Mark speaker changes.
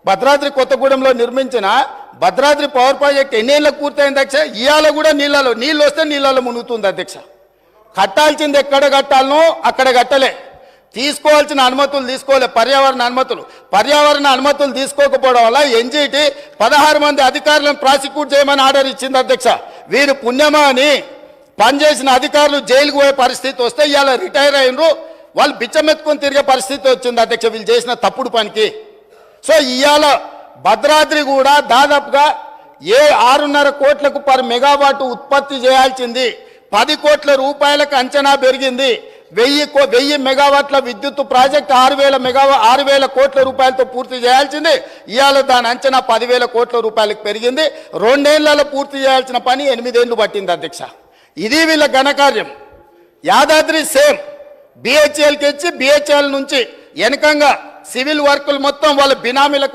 Speaker 1: భద్రాద్రి కొత్తగూడెంలో నిర్మించిన Bhadradri power project ఎన్నేళ్ళకు పూర్తయింది అధ్యక్ష? ఇవాళ కూడా నీళ్ళు వస్తే నీళ్ళలో మునుగుతుంది అధ్యక్ష. కట్టాల్సింది ఎక్కడ కట్టాలనో అక్కడ కట్టలే, తీసుకోవాల్సిన అనుమతులు తీసుకోలే, పర్యావరణ అనుమతులు తీసుకోకపోవడం వల్ల ఎన్జీటీ 16 మంది అధికారులను ప్రాసిక్యూట్ చేయమని ఆర్డర్ ఇచ్చింది అధ్యక్ష. వీరు పుణ్యమా అని పనిచేసిన అధికారులు జైలుకు పోయే పరిస్థితి వస్తే ఇవాళ రిటైర్ అయినరు, వాళ్ళు బిచ్చమెత్తుకొని తిరిగే పరిస్థితి వచ్చింది అధ్యక్ష వీళ్ళు చేసిన తప్పుడు పనికి. సో ఇవాళ భద్రాద్రి కూడా దాదాపుగా 6.5 కోట్లకు పర్ మెగావాట్ ఉత్పత్తి చేయాల్సింది 10 కోట్ల రూపాయలకు అంచనా పెరిగింది. 1000 మెగావాట్ల విద్యుత్ ప్రాజెక్ట్ 6,000 కోట్ల రూపాయలతో పూర్తి చేయాల్సింది ఇవాళ దాని అంచనా 10,000 కోట్ల రూపాయలకు పెరిగింది. 2 ఏళ్లలో పూర్తి చేయాల్సిన పని 8 ఏళ్ళు పట్టింది అధ్యక్ష. ఇది వీళ్ళ ఘనకార్యం. యాదాద్రి సేమ్ బిహెచ్ఎల్కి ఇచ్చి బిహెచ్ఎల్ నుంచి వెనకంగా సివిల్ వర్కులు మొత్తం వాళ్ళ బినామీలకు